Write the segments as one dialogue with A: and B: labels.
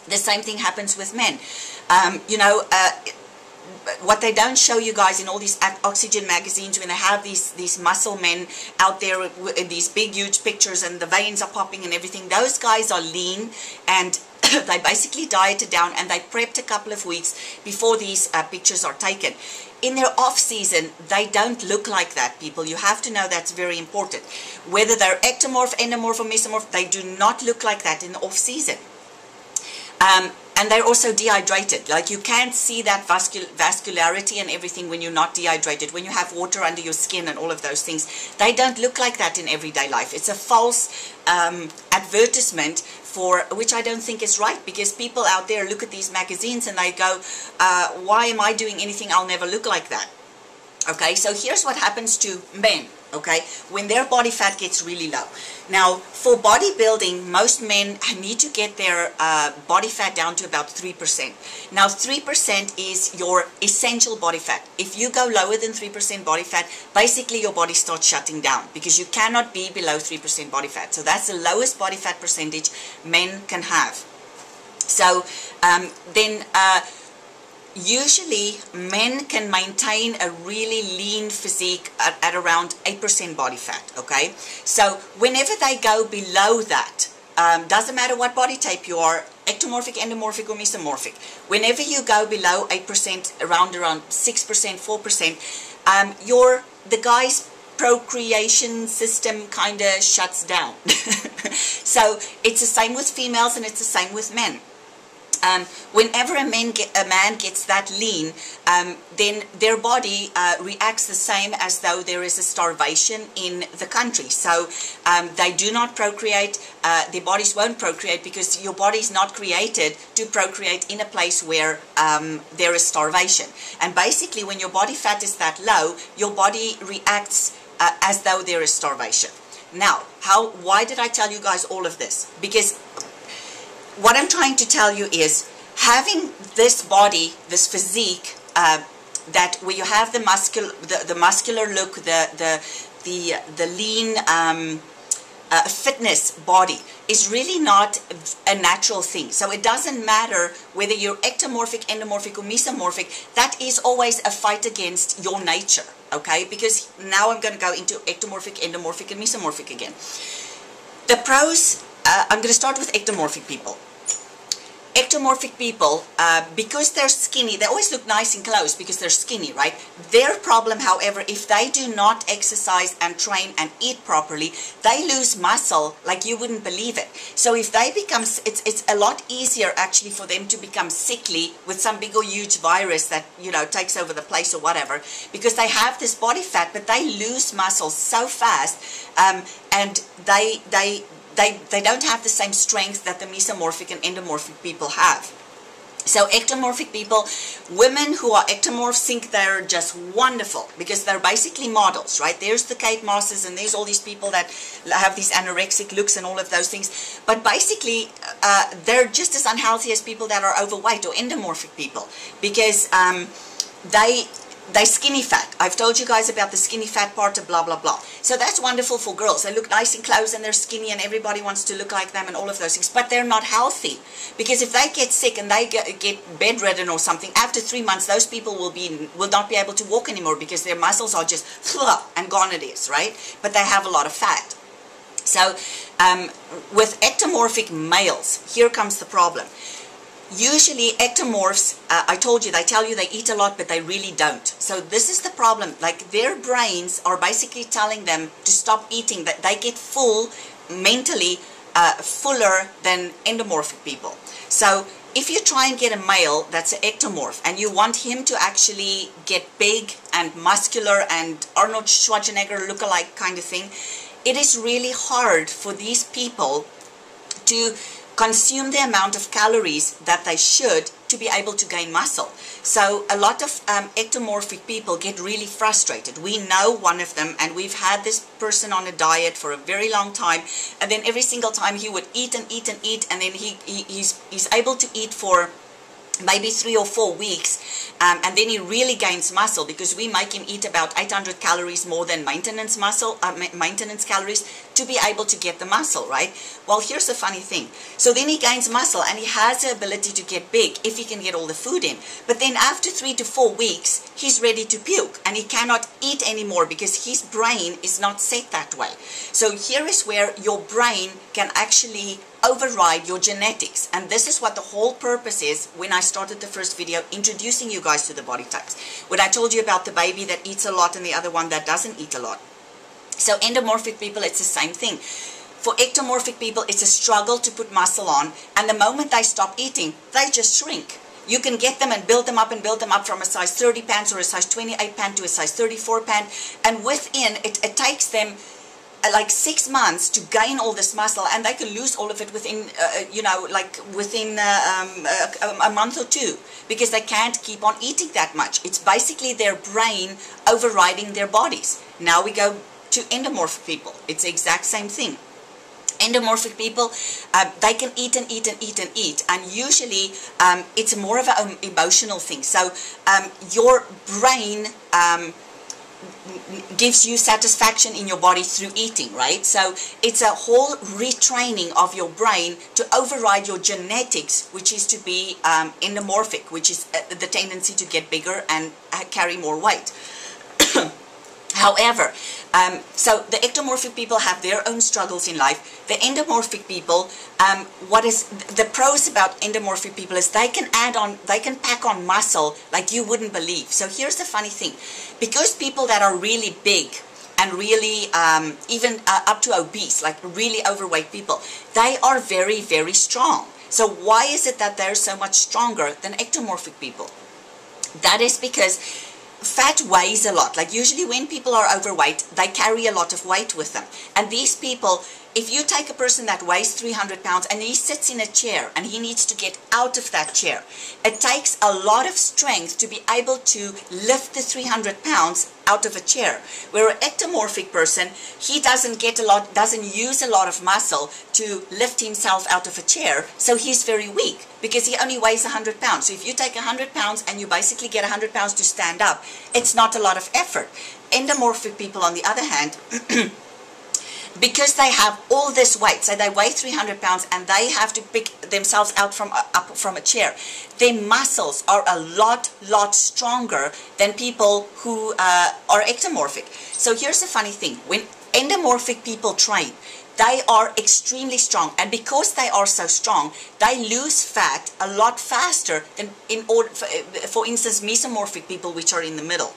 A: The same thing happens with men. What they don't show you guys in all these oxygen magazines, when they have these muscle men out there in these big huge pictures and the veins are popping and everything, those guys are lean and they basically dieted down and they prepped a couple of weeks before these pictures are taken. In their off season, they don't look like that, people. You have to know that's very important. Whether they're ectomorph, endomorph or mesomorph, they do not look like that in the off season. And they're also dehydrated. Like, you can't see that vascularity and everything when you're not dehydrated, when you have water under your skin and all of those things. They don't look like that in everyday life. It's a false advertisement, for which I don't think is right, because people out there look at these magazines and they go, why am I doing anything? I'll never look like that. Okay, so here's what happens to men, okay, when their body fat gets really low. Now, for bodybuilding, most men need to get their body fat down to about 3%. Now, 3% is your essential body fat. If you go lower than 3% body fat, basically your body starts shutting down, because you cannot be below 3% body fat. So that's the lowest body fat percentage men can have. So usually men can maintain a really lean physique at around 8% body fat, okay? So whenever they go below that, doesn't matter what body type you are, ectomorphic, endomorphic or mesomorphic, whenever you go below 8%, around 6%, 4%, the guy's procreation system kind of shuts down. So it's the same with females and it's the same with men. Whenever a man gets that lean, then their body reacts the same as though there is a starvation in the country. So they do not procreate, their bodies won't procreate, because your body is not created to procreate in a place where there is starvation. And basically, when your body fat is that low, your body reacts as though there is starvation. Now, why did I tell you guys all of this? Because what I'm trying to tell you is, having this body, this physique, that where you have the muscular look, the lean fitness body, is really not a natural thing. So it doesn't matter whether you're ectomorphic, endomorphic or mesomorphic. That is always a fight against your nature, okay? Because now I'm going to go into ectomorphic, endomorphic and mesomorphic again. The pros, I'm going to start with ectomorphic people. Ectomorphic people, because they're skinny, they always look nice in clothes because they're skinny, right? Their problem, however, if they do not exercise and train and eat properly, they lose muscle like you wouldn't believe it. So if they become, it's a lot easier actually for them to become sickly with some big or huge virus that, you know, takes over the place or whatever, because they have this body fat, but they lose muscle so fast, and they don't have the same strength that the mesomorphic and endomorphic people have. So ectomorphic people, women who are ectomorphs think they're just wonderful because they're basically models, right? There's the Kate Mosses and there's all these people that have these anorexic looks and all of those things. But basically, they're just as unhealthy as people that are overweight or endomorphic people, because they're skinny fat. I've told you guys about the skinny fat part of blah, blah, blah. So that's wonderful for girls. They look nice in clothes and they're skinny and everybody wants to look like them and all of those things. But they're not healthy. Because if they get sick and they get bedridden or something, after 3 months, those people will not be able to walk anymore because their muscles are just and gone it is, right? But they have a lot of fat. So with ectomorphic males, here comes the problem. Usually ectomorphs, I told you, they tell you they eat a lot, but they really don't. So this is the problem. Like, their brains are basically telling them to stop eating, that they get full, mentally fuller than endomorphic people. So if you try and get a male that's an ectomorph and you want him to actually get big and muscular and Arnold Schwarzenegger look-alike kind of thing, it is really hard for these people to consume the amount of calories that they should to be able to gain muscle. So a lot of ectomorphic people get really frustrated. We know one of them, and we've had this person on a diet for a very long time, and then every single time he would eat and eat and eat, and then he's able to eat for maybe 3 or 4 weeks, and then he really gains muscle, because we make him eat about 800 calories more than maintenance muscle, maintenance calories, to be able to get the muscle, right? Well, here's the funny thing. So then he gains muscle, and he has the ability to get big if he can get all the food in. But then after 3 to 4 weeks, he's ready to puke, and he cannot eat anymore because his brain is not set that way. So here is where your brain can actually override your genetics, and this is what the whole purpose is when I started the first video introducing you guys to the body types, when I told you about the baby that eats a lot and the other one that doesn't eat a lot. So endomorphic people, it's the same thing. For ectomorphic people, it's a struggle to put muscle on, and the moment they stop eating, they just shrink. You can get them and build them up from a size 30 pants or a size 28 pant to a size 34 pant, and within it takes them like 6 months to gain all this muscle, and they can lose all of it within within a month or two, because they can't keep on eating that much. It's basically their brain overriding their bodies. Now we go to endomorphic people. It's the exact same thing. Endomorphic people, they can eat and eat and eat and eat, and usually it's more of an emotional thing. So your brain gives you satisfaction in your body through eating, right? So it's a whole retraining of your brain to override your genetics, which is to be endomorphic, which is the tendency to get bigger and carry more weight. However, so the ectomorphic people have their own struggles in life. The endomorphic people, what is the pros about endomorphic people is they can pack on muscle like you wouldn't believe. So here's the funny thing. Because people that are really big and really even up to obese, like really overweight people, they are very, very strong. So why is it that they're so much stronger than ectomorphic people? That is because fat weighs a lot. Like usually when people are overweight, they carry a lot of weight with them. And these people, if you take a person that weighs 300 pounds and he sits in a chair and he needs to get out of that chair, it takes a lot of strength to be able to lift the 300 pounds out of a chair. Where an ectomorphic person, he doesn't use a lot of muscle to lift himself out of a chair, so he's very weak because he only weighs 100 pounds. So if you take 100 pounds and you basically get 100 pounds to stand up, it's not a lot of effort. Endomorphic people, on the other hand, because they have all this weight, so they weigh 300 pounds and they have to pick themselves up from a chair, their muscles are a lot stronger than people who are ectomorphic. So here's the funny thing. When endomorphic people train, they are extremely strong, and because they are so strong, they lose fat a lot faster than, for instance, mesomorphic people, which are in the middle.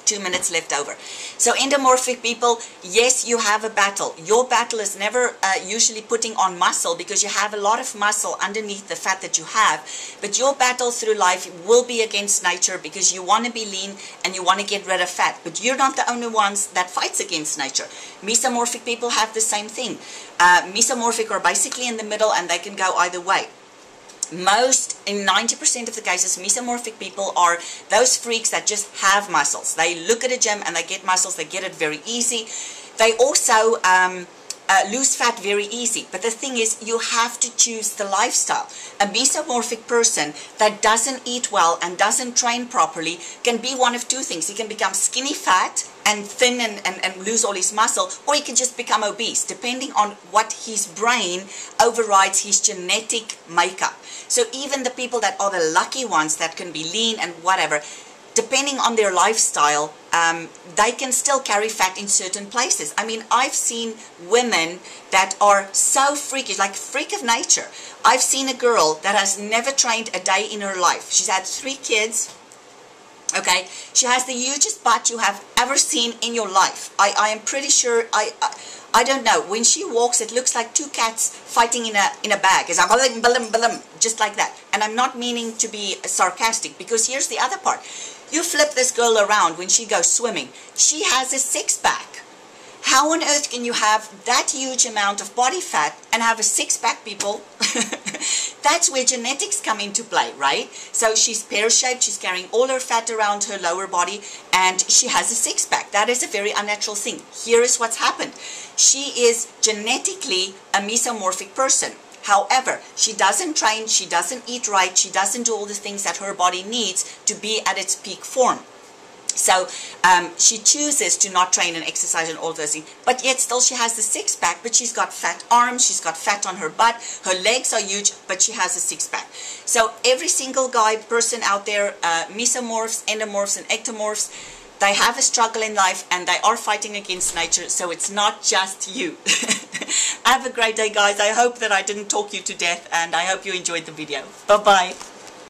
A: 2 minutes left over. So endomorphic people, yes, you have a battle. Your battle is never usually putting on muscle, because you have a lot of muscle underneath the fat that you have, but your battle through life will be against nature, because you want to be lean and you want to get rid of fat, but you're not the only ones that fights against nature. Mesomorphic people have the same thing. Mesomorphic are basically in the middle, and they can go either way. In 90% of the cases, mesomorphic people are those freaks that just have muscles. They look at a gym and they get muscles. They get it very easy. They also lose fat very easy. But the thing is, you have to choose the lifestyle. A mesomorphic person that doesn't eat well and doesn't train properly can be one of two things. He can become skinny fat and thin and lose all his muscle, or he can just become obese, depending on what his brain overrides his genetic makeup. So even the people that are the lucky ones that can be lean and whatever, depending on their lifestyle, they can still carry fat in certain places. I mean, I've seen women that are so freakish, like freak of nature. I've seen a girl that has never trained a day in her life. She's had 3 kids. Okay, she has the hugest butt you have ever seen in your life. I am pretty sure, I don't know, when she walks it looks like 2 cats fighting in a bag. It's like just like that. And I'm not meaning to be sarcastic, because here's the other part. You flip this girl around when she goes swimming, she has a 6-pack. How on earth can you have that huge amount of body fat and have a 6-pack, people? That's where genetics come into play, right? So she's pear-shaped, she's carrying all her fat around her lower body, and she has a 6-pack. That is a very unnatural thing. Here is what's happened. She is genetically a mesomorphic person. However, she doesn't train, she doesn't eat right, she doesn't do all the things that her body needs to be at its peak form. So she chooses to not train and exercise and all those things, but yet still she has the six-pack, but she's got fat arms, she's got fat on her butt, her legs are huge, but she has a six-pack. So every single person out there, mesomorphs, endomorphs, and ectomorphs, they have a struggle in life and they are fighting against nature, so it's not just you. Have a great day, guys. I hope that I didn't talk you to death, and I hope you enjoyed the video. Bye-bye.